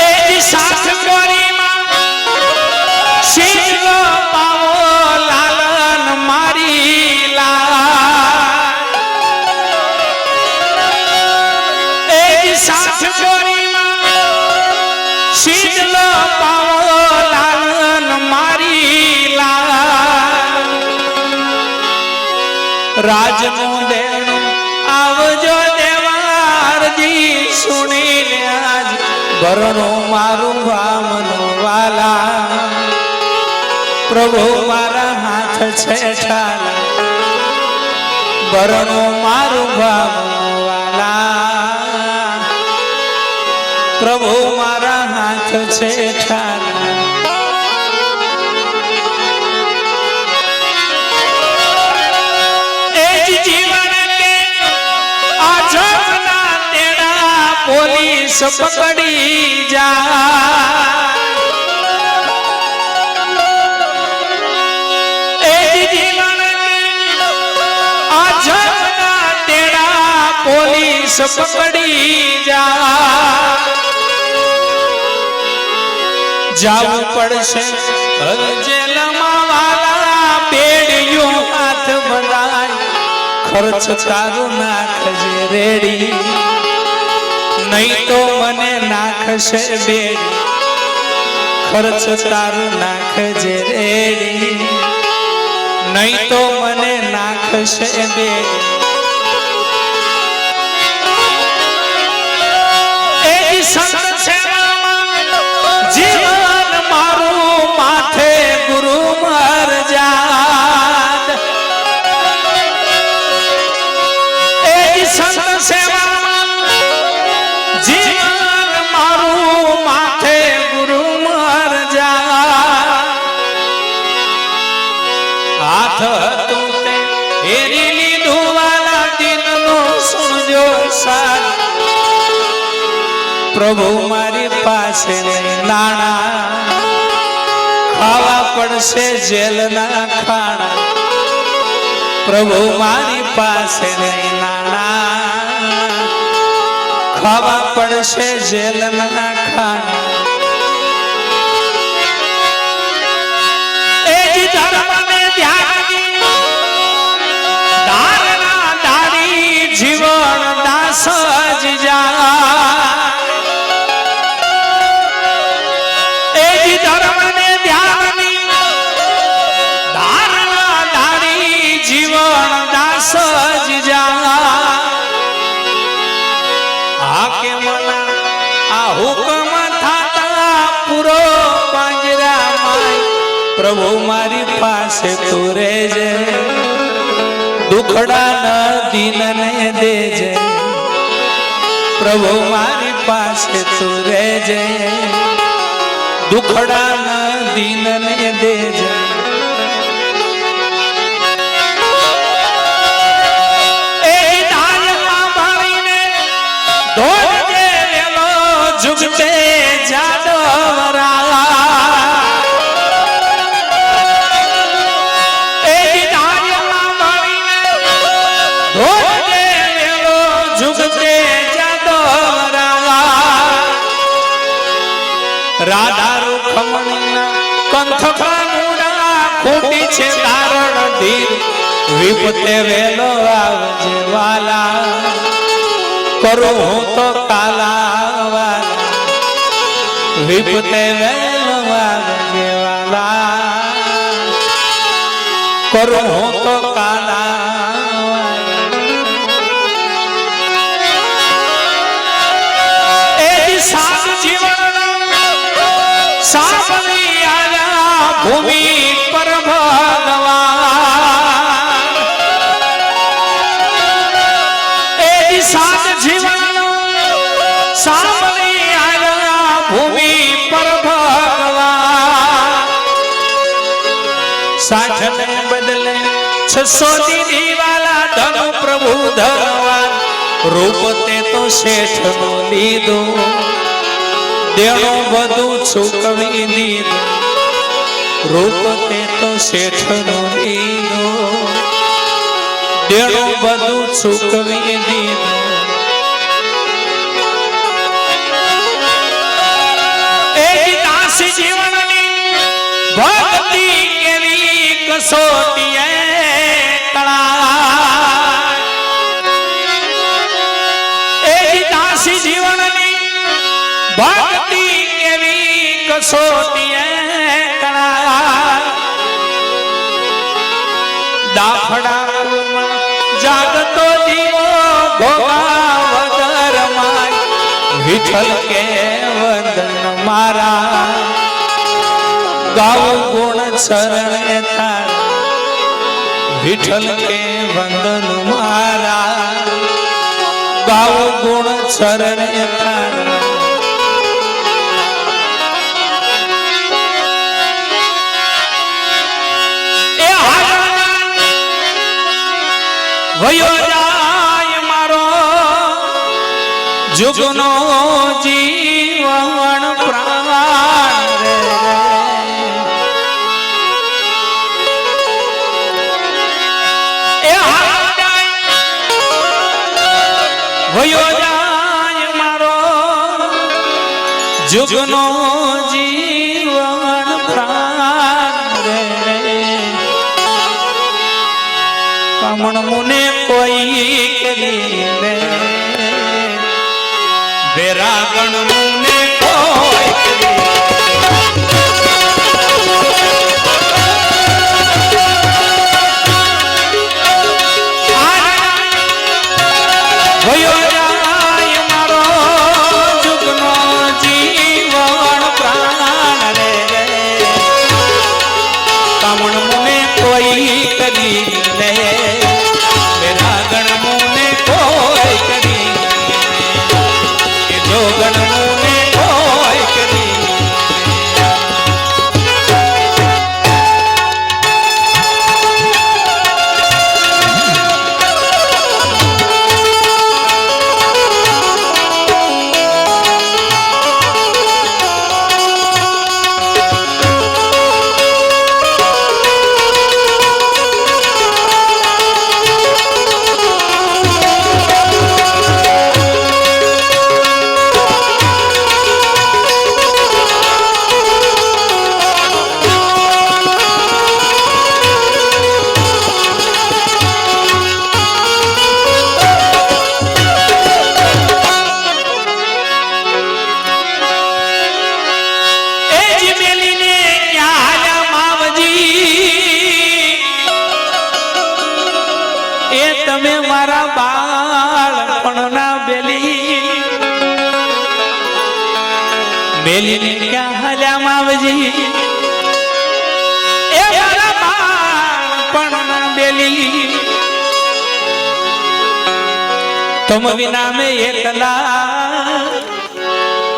એ સાથ કરી શીલો પાવો લાલન મારી લા, એ સાથ ચોરીમાં શીલો પાવો લાલન મારી લા। રાજનું દેણું આવજો દેવારજી, સુણીને આજ ભરણું મારું વામનો વાલા। પ્રભુ મારા હાથ છે ઠાલા, ભરણો મારું ભાવવાલા। પ્રભુ મારા હાથ છે ઠાલા, એ જ જીવન કે આજના તેડા પોલીસ પકડી જા। પોલીસ પકડી જા, જાવું પડશે જેલમાં વાલા, બેડિયું હાથ બંધાય, ખર્ચ તારું નાખજે રેડી, નહીં તો મને નાખશે બેડી, ખર્ચ તારું નાખજે રેડી, નહીં તો મને નાખશે બેડી। સંત સેવામાં જીવન મારું માથે ગુરુ મરજાદ, એ સંત સેવામાં જીવન મારું માથે ગુરુ મરજાદ। હાથ હતું તે હેરી લીધું પ્રભુ મારી પાસે નાણા ખાવા પડશે જેલના ખાણા પ્રભુ મારી પાસે નાણા ખાવા પડશે જેલના ખાણા એ જ ધર્મને ધ્યાન દારના દારી જીવન દાસ જ જા એ જ ધર્મને ધ્યાન દારના દારી જીવન દાસ જ જા આ કે મના આ હુકમ થાતા પૂરો પાંજરામાં પ્રભુ મારી પાસે તું રહેજે દુખડા ન દિનને દેજે પ્રભુ મારી પાસે તું રહેજે દુખડા ન દિનને દેજે એ ડાલમાં ભરીને ધોજે વેલો ઝુકતે જાદવરા રાધા રૂખમણીના કંથકા મુડા ખૂટી છે તારણ ધીર વિપતે વેલો આવજે વાલા કરું હું તો કાલા વાલા વિપતે વેલો આવજે વાલા કરું હું તો કાલા એ સાત જીવન સાંભળી આયા ભૂમિ પર ભગવાન એ સાત જીવન સાંભળી આયા ભૂમિ પર ભગવાન 60 ને બદલે 600 દીદી વાલા ધન પ્રભુ ધનવાન રૂપ તે તો શેઠ નો લીધો દેણો બધું ચૂકવી દીધું રૂપ તે તો શેઠ નો લીધો દેણો બધું ચૂકવી દીધું એ દાસી જીવનની ભક્તિ કેવી કસોટીએ તળા એ દાસી જીવનની ભક્તિ કેવી કસોટીએ કણા દાફડામાં જાગતો દીવો ભોગા વગર માય વિઠ્ઠલ કે વંદન મારા ગાવું ગુણ શરણે તારા વિઠ્ઠલ કે વંદન મારા ગાવું ગુણ શરણે તારા વયો જાય મારો જુગનો જીવન પ્રાણ રે એ વયો જાય મારો જુગનો જીવન પ્રાણ રે કમણ મુને કોઈ કરી લે વેરાગણ મુને કોઈ કરી ભયો જાય મારો જુગનો જીવન પ્રાણ રે કમણ મુને કોઈ કરી લે બેલીને ક્યાં હાલ્યા માવજી એ મારા બાળપણના બેલી તમ વિના મેં એકલા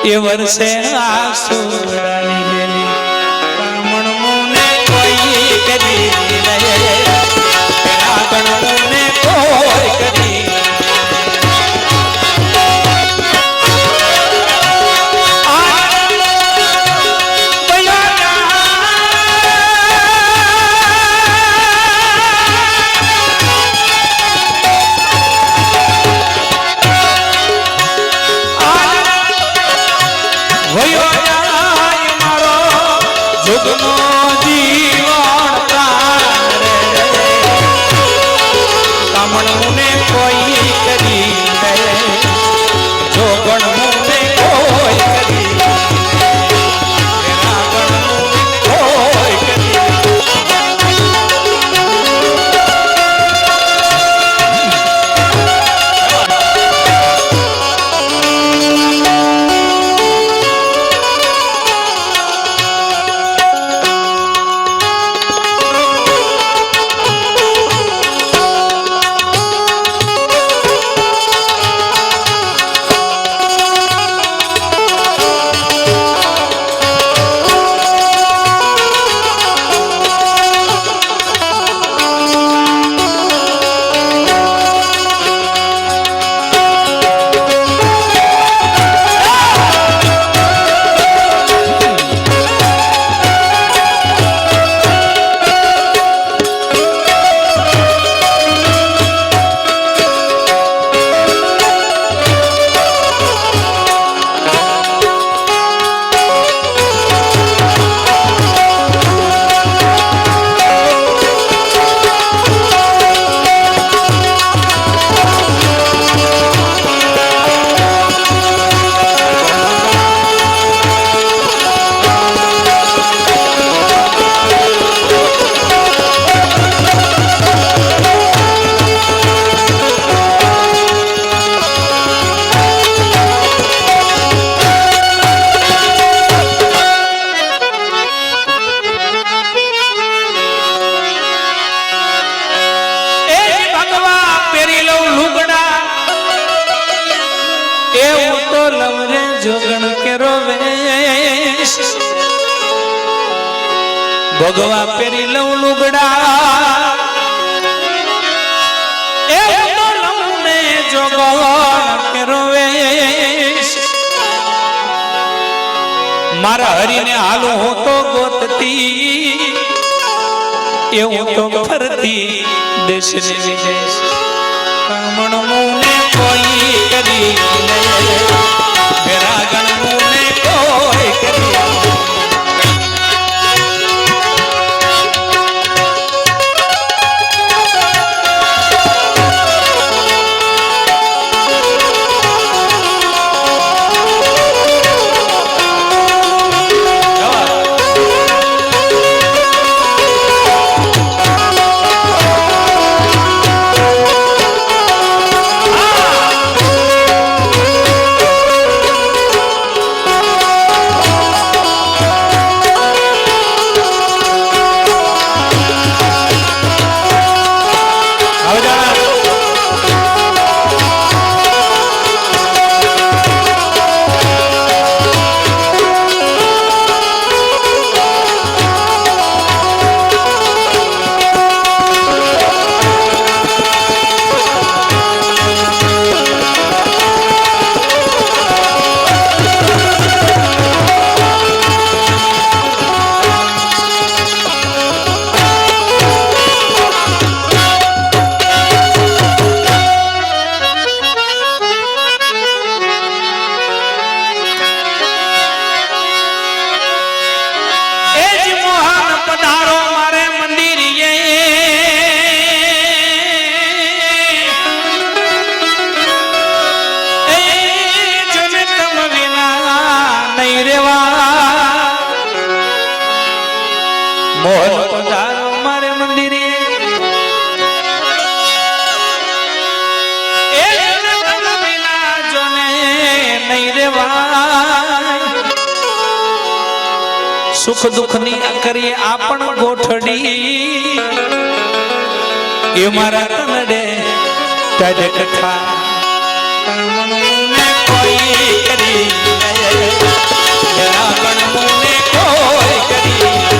એ વર્ષે આસુડાની બેલી કામણ મુને કોઈ કરી કામણ મુને કોઈ કરી ભગવા પેરી લઉં લુગડા એ તો લઉં ને જોગણ કેરોવે મારા હરીને હાલું હું તો ગોતતી એવું તો ફરતી દેશ ને વિદેશ કામણ મુને કોઈ કરી મેરા ગણ મુને કોઈ કરી મોહન પધારો મારે મંદિરે એ વિના જોને નહીં રેવાય સુખ દુઃખ ની કરીએ આપણ ગોઠડી એ મારા તનડે તારે કથા મને કોઈ કરી મને કોઈ કરી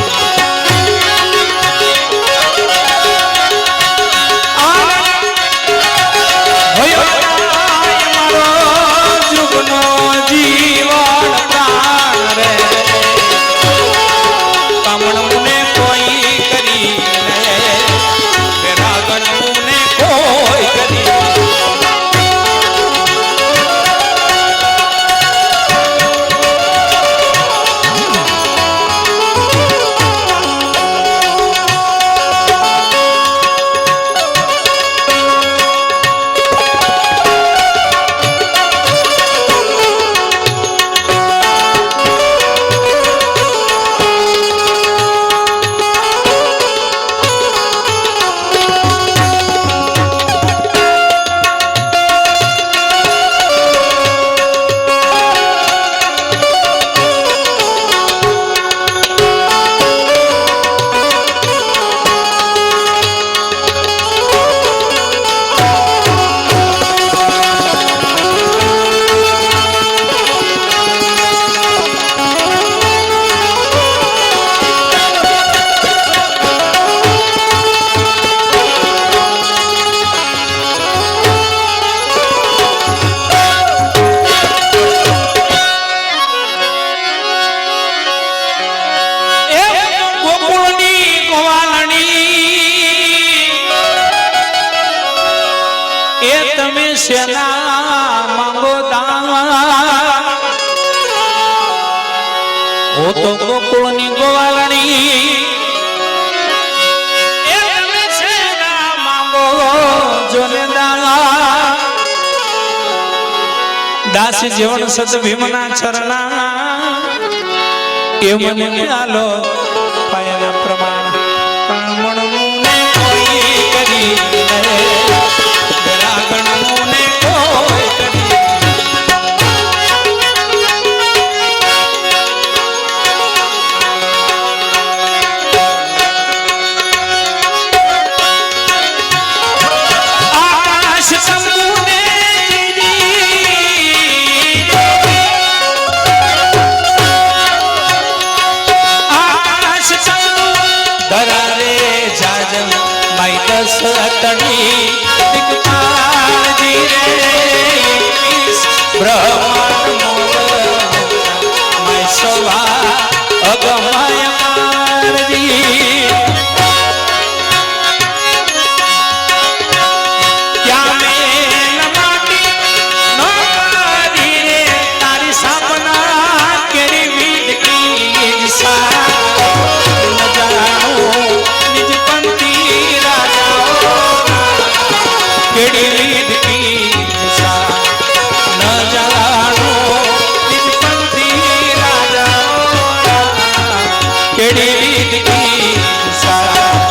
તો ગોકુળની ગોવાળણી એ તમે સેના માંગો જોને દાસ જીવન સત ભીમના ચરણા એ મને ખ્યાલો પાયાના પ્રમાણ મણમુને કોઈ કરી ગણમુને કોઈ કરી સતણી દિગપાજી રે બ્રહ્માંડ મોલ મય સવા અગમય મારજી ક્યાં મેલ માટી નો મારી રે તારી સાપના કેરી વીડકી સા ન જાણું નિજ પંથી કેડી લીધકી સા ન જાણો નિજ પંથી રાજા કેડી લીધકી સા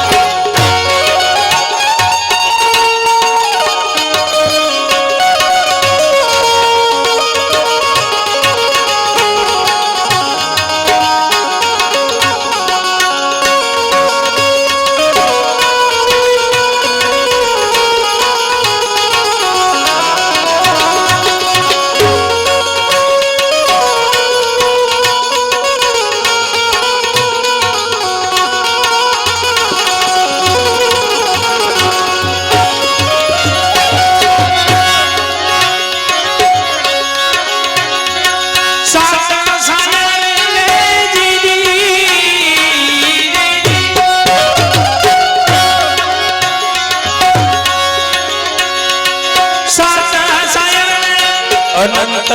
અનંત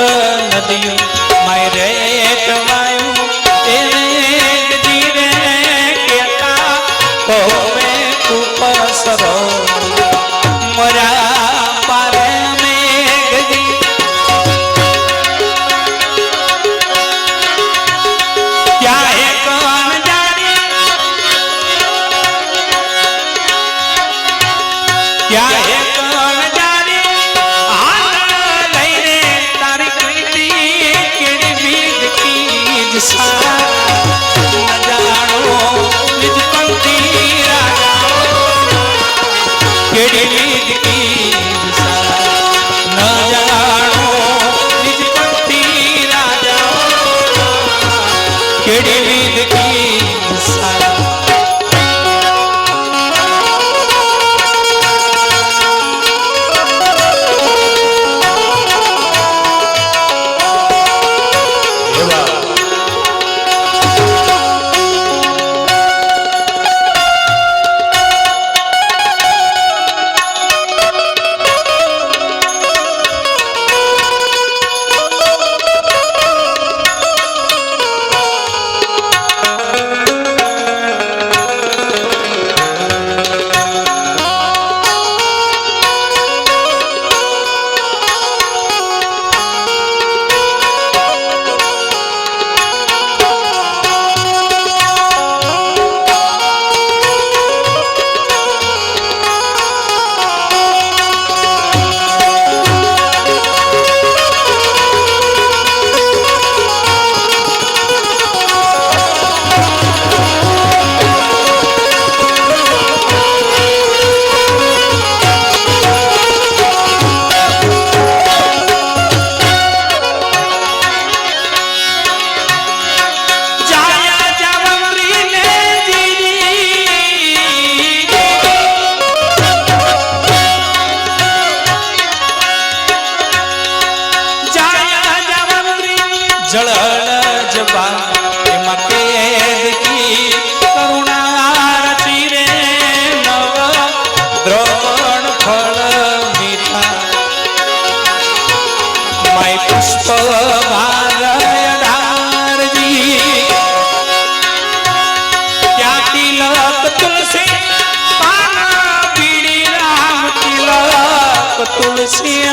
નદીઓ મારે કવાયું એને ધીરે કેતા કોમે કુપસરો મરા પારે મેઘજી ક્યાં હે કોણ જાણી ક્યાં હે કોણ જાણી સા પછી